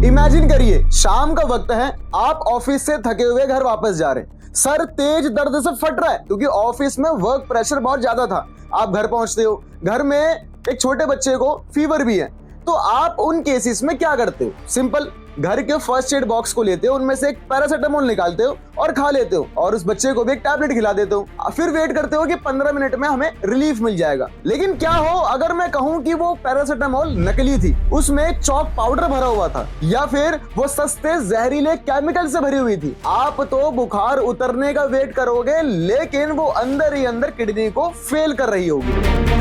Imagine करिए, शाम का वक्त है, आप ऑफिस से थके हुए घर वापस जा रहे हैं, सर तेज दर्द से फट रहा है क्योंकि ऑफिस में वर्क प्रेशर बहुत ज्यादा था। आप घर पहुंचते हो, घर में एक छोटे बच्चे को फीवर भी है, तो आप उन केसेस में क्या करते हो? सिंपल, घर के फर्स्ट एड बॉक्स को लेते हो, उनमें से एक पैरासिटामोल निकालते हो और खा लेते हो और उस बच्चे को भी एक टैबलेट खिला देते हो। फिर वेट करते हो कि 15 मिनट में हमें रिलीफ मिल जाएगा। लेकिन क्या हो अगर मैं कहूं कि वो पैरासिटामोल नकली थी, उसमें चॉक पाउडर भरा हुआ था, या फिर वो सस्ते जहरीले केमिकल से भरी हुई थी। आप तो बुखार उतरने का वेट करोगे, लेकिन वो अंदर ही अंदर किडनी को फेल कर रही होगी।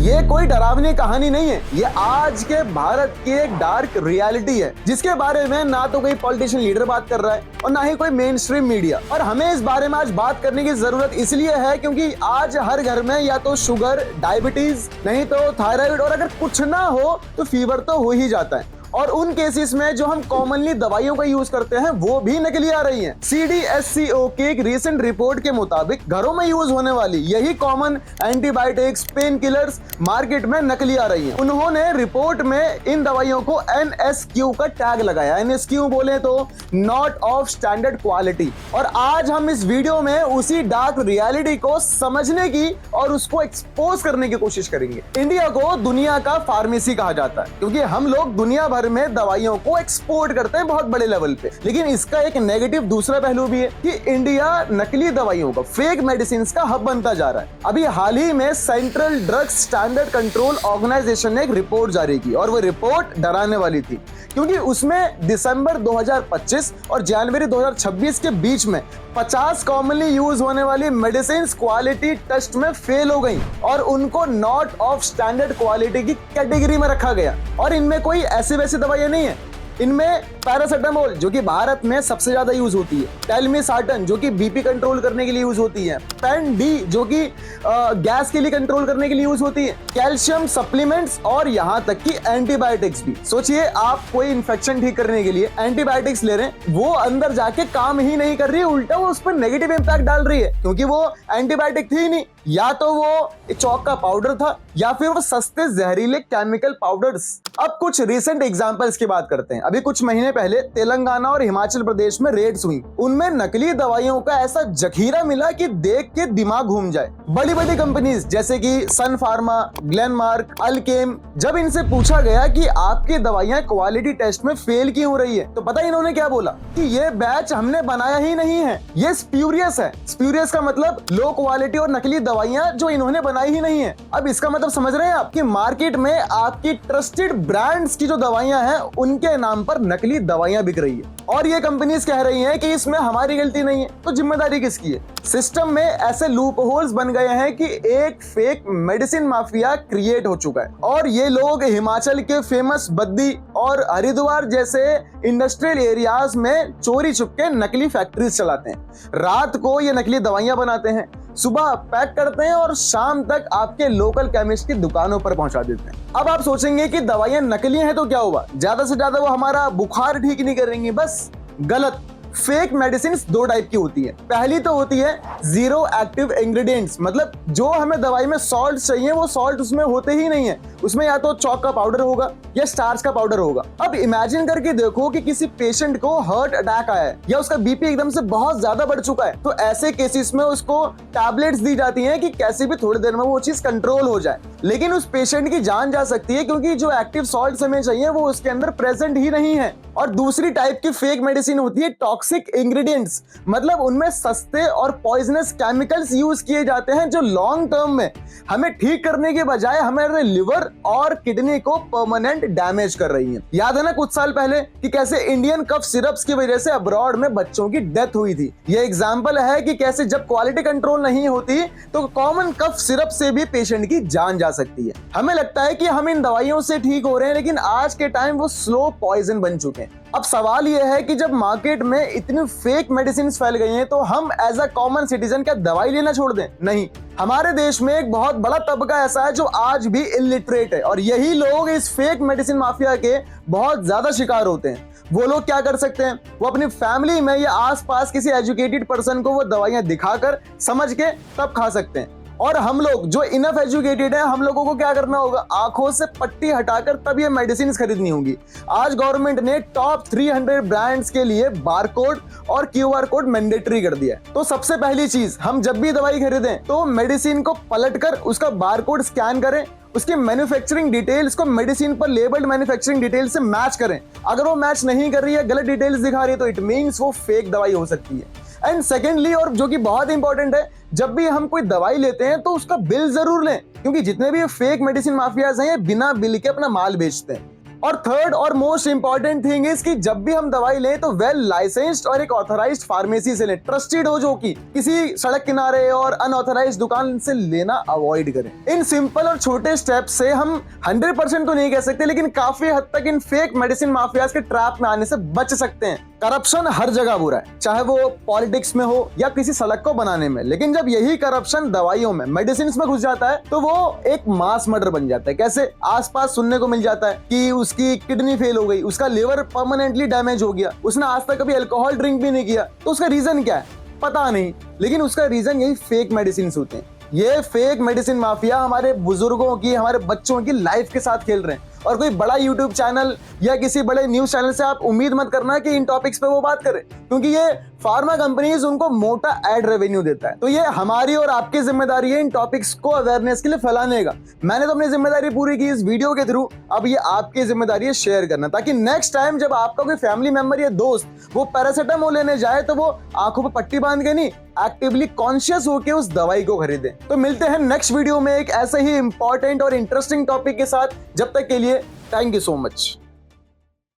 ये कोई डरावनी कहानी नहीं है, ये आज के भारत की एक डार्क रियलिटी है, जिसके बारे में ना तो कोई पॉलिटिशियन लीडर बात कर रहा है और ना ही कोई मेन स्ट्रीम मीडिया। और हमें इस बारे में आज बात करने की जरूरत इसलिए है क्योंकि आज हर घर में या तो शुगर, डायबिटीज, नहीं तो थायराइड, और अगर कुछ ना हो तो फीवर तो हो ही जाता है। और उन केसेस में जो हम कॉमनली दवाइयों का यूज करते हैं वो भी नकली आ रही हैं। CDSCO की एक रीसेंट रिपोर्ट के मुताबिक घरों में यूज होने वाली यही common antibiotics, pain killers market में नकली आ रही हैं। उन्होंने रिपोर्ट में इन दवाइयों को NSQ का टैग लगाया। NSQ बोले तो नॉट ऑफ स्टैंडर्ड क्वालिटी। और आज हम इस वीडियो में उसी डार्क रियलिटी को समझने की और उसको एक्सपोज करने की कोशिश करेंगे। इंडिया को दुनिया का फार्मेसी कहा जाता है क्योंकि हम लोग दुनिया भर में दवाइयों को एक्सपोर्ट करते हैं बहुत बड़े लेवल पे। लेकिन इसका एक नेगेटिव दूसरा पहलू भी है कि इंडिया नकली दवाइयों का, फेक मेडिसिन का हब बनता जा रहा है। अभी हाल ही में Central Drugs Standard Control Organisation ने एक रिपोर्ट जारी की और वो रिपोर्ट डराने वाली थी क्योंकि उसमें दिसंबर 2025 और जनवरी 2026 के बीच में 50 कॉमनली यूज होने वाली मेडिसिन क्वालिटी टेस्ट में फेल हो गई और उनको नॉट ऑफ स्टैंडर्ड क्वालिटी की कैटेगरी में रखा गया। और इनमें कोई ऐसी वैसी दवाइयां नहीं है, इनमें पैरासिटामोल जो कि भारत में सबसे ज्यादा यूज होती है, टेलमिसार्टन जो कि बीपी कंट्रोल करने के लिए यूज होती है, पेन डी जो कि गैस के लिए कंट्रोल करने के लिए यूज होती है, कैल्शियम सप्लीमेंट्स और यहां तक कि एंटीबायोटिक्स भी। सोचिए, आप कोई इन्फेक्शन ठीक करने के लिए एंटीबायोटिक्स ले रहे हैं, वो अंदर जाके काम ही नहीं कर रही है, उल्टा वो उस पर नेगेटिव इंपैक्ट डाल रही है क्योंकि वो एंटीबायोटिक थी ही नहीं, या तो वो चौक का पाउडर था या फिर वो सस्ते जहरीले केमिकल पाउडर्स। अब कुछ रिसेंट एग्जांपल्स की बात करते हैं। अभी कुछ महीने पहले तेलंगाना और हिमाचल प्रदेश में रेड्स हुई, उनमें नकली दवाइयों का ऐसा जखीरा मिला कि देख के दिमाग घूम जाए। बड़ी बड़ी कंपनीज जैसे कि सन फार्मा, ग्लेनमार्क, अल्केम, जब इनसे पूछा गया कि आपकी दवाइयां क्वालिटी टेस्ट में फेल क्यों हो रही है, तो पता इन्होंने क्या बोला कि ये बैच हमने बनाया ही नहीं है, ये स्प्यूरियस है। स्प्यूरियस का मतलब लो क्वालिटी और नकली दवाइयां जो इन्होंने बनाई ही नहीं है। अब इसका मतलब समझ रहे हैं आप कि मार्केट में आपकी ट्रस्टेड ब्रांड्स की जो दवाइयां हैं उनके नाम पर नकली दवाइयां बिक रही है और ये कंपनीज कह रही हैं कि इसमें हमारी गलती नहीं है। तो जिम्मेदारी किसकी है? सिस्टम में ऐसे लूप होल्स बन गए हैं कि एक फेक मेडिसिन माफिया क्रिएट हो चुका है और ये लोग हिमाचल के फेमस बद्दी और हरिद्वार जैसे इंडस्ट्रियल एरियाज में चोरी छुपके नकली फैक्ट्रीज चलाते हैं। रात को ये नकली दवाइयां बनाते हैं, सुबह पैक करते हैं और शाम तक आपके लोकल केमिस्ट की दुकानों पर पहुंचा देते हैं। अब आप सोचेंगे कि दवाइयां नकली हैं तो क्या हुआ, ज्यादा से ज्यादा वो हमारा बुखार ठीक नहीं करेंगी। बस गलत। फेक मेडिसिन दो टाइप की होती है। पहली तो होती है जीरो एक्टिव इंग्रेडिएंट्स, मतलब जो हमें दवाई में सॉल्ट चाहिए वो सॉल्ट उसमें होते ही नहीं है, उसमें या तो चॉक का पाउडर होगा या स्टार्च का पाउडर होगा। अब इमेजिन करके देखो कि किसी पेशेंट को हार्ट अटैक आया है या उसका बीपी एकदम से बहुत ज्यादा बढ़ चुका है, तो ऐसे केसेस में उसको टैबलेट्स दी जाती हैं कि कैसे भी थोड़ी देर में वो चीज कंट्रोल हो जाए, लेकिन उस पेशेंट की जान जा सकती है क्योंकि जो एक्टिव सॉल्ट हमें चाहिए वो उसके अंदर प्रेजेंट ही नहीं है। और दूसरी टाइप की फेक मेडिसिन होती है टॉक्सिक इंग्रेडिएंट्स, मतलब उनमें सस्ते और पॉइजनस केमिकल्स यूज किए जाते हैं जो लॉन्ग टर्म में हमें ठीक करने के बजाय हमारे लिवर और किडनी को परमानेंट डैमेज कर रही है। याद है ना कुछ साल पहले कि कैसे इंडियन कफ सिरप्स की वजह से अब्रॉड में बच्चों की डेथ हुई थी। ये एग्जांपल है कि कैसे जब क्वालिटी कंट्रोल नहीं होती तो कॉमन कफ सिरप से भी पेशेंट की जान जा सकती है। हमें लगता है कि हम इन दवाइयों से ठीक हो रहे हैं, लेकिन आज के टाइम वो स्लो पॉइजन बन चुके हैं। अब सवाल यह है कि जब मार्केट में इतनी फेक मेडिसिन फैल गई हैं तो हम एज अ कॉमन सिटीजन क्या दवाई लेना छोड़ दें? नहीं। हमारे देश में एक बहुत बड़ा तबका ऐसा है जो आज भी इलिटरेट है और यही लोग इस फेक मेडिसिन माफिया के बहुत ज्यादा शिकार होते हैं। वो लोग क्या कर सकते हैं, वो अपनी फैमिली में या आसपास किसी एजुकेटेड पर्सन को वो दवाइयां दिखाकर समझ के तब खा सकते हैं। और हम लोग जो इनफ एजुकेटेड है, हम लोगों को क्या करना होगा, आंखों से पट्टी हटाकर तब ये मेडिसिन खरीदनी होगी। आज गवर्नमेंट ने टॉप 300 ब्रांड्स के लिए बारकोड और क्यूआर कोड मैंडेटरी कर दिया है। तो सबसे पहली चीज, हम जब भी दवाई खरीदें तो मेडिसिन को पलटकर उसका बारकोड स्कैन करें, उसकी मैन्युफैक्चरिंग डिटेल्स को मेडिसिन पर लेबल्ड मैन्युफैक्चरिंग डिटेल से मैच करें। अगर वो मैच नहीं कर रही है, गलत डिटेल्स दिखा रही है, तो इट मींस वो फेक दवाई हो सकती है। एंड सेकेंडली, और जो कि बहुत इंपॉर्टेंट है, जब भी हम कोई दवाई लेते हैं तो उसका बिल जरूर लें, क्योंकि जितने भी फेक मेडिसिन माफियाज हैं ये बिना बिल के अपना माल बेचते हैं। और थर्ड और मोस्ट इंपॉर्टेंट थिंग इज कि जब भी हम दवाई लें तो वेल लाइसेंस्ड और एक ऑथराइज्ड फार्मेसी से लें, ट्रस्टेड हो, जो कि किसी सड़क किनारे और अनऑथराइज्ड दुकान से लेना अवॉइड करें। इन सिंपल और छोटे स्टेप्स से हम 100% तो नहीं कह सकते, लेकिन काफी हद तक इन फेक मेडिसिन माफियाज के ट्रैप में आने से बच सकते हैं। करप्शन हर जगह बुरा है, चाहे वो पॉलिटिक्स में हो या किसी सड़क को बनाने में, लेकिन जब यही करप्शन दवाइयों में, मेडिसिन में घुस जाता है तो वो एक मास मर्डर बन जाता है। कैसे? आसपास सुनने को मिल जाता है कि उसकी किडनी फेल हो गई, उसका लिवर परमानेंटली डैमेज हो गया, उसने आज तक कभी अल्कोहल ड्रिंक भी नहीं किया, तो उसका रीजन क्या है पता नहीं, लेकिन उसका रीजन यही फेक मेडिसिन होते हैं। ये फेक मेडिसिन माफिया हमारे बुजुर्गों की, हमारे बच्चों की लाइफ के साथ खेल रहे हैं। और कोई बड़ा यूट्यूब चैनल या किसी बड़े न्यूज चैनल से आप उम्मीद मत करना कि इन टॉपिक्स पे वो बात करें, क्योंकि ये फार्मा कंपनीज उनको मोटा एड रेवेन्यू देता है। तो ये हमारी और आपकी जिम्मेदारी है इन टॉपिक्स को अवेयरनेस के लिए फैलाने का। मैंने तो अपनी जिम्मेदारी पूरी की इस वीडियो के थ्रू, अब ये आपकी जिम्मेदारी है शेयर करना, ताकि नेक्स्ट टाइम जब आपका कोई फैमिली मेंबर या दोस्त वो पैरासिटामोल लेने जाए तो वो आंखों पर पट्टी बांध के नहीं, एक्टिवली कॉन्शियस होकर उस दवाई को खरीदे। तो मिलते हैं नेक्स्ट वीडियो में एक ऐसे ही इंपॉर्टेंट और इंटरेस्टिंग टॉपिक के साथ। जब तक के लिए थैंक यू सो मच।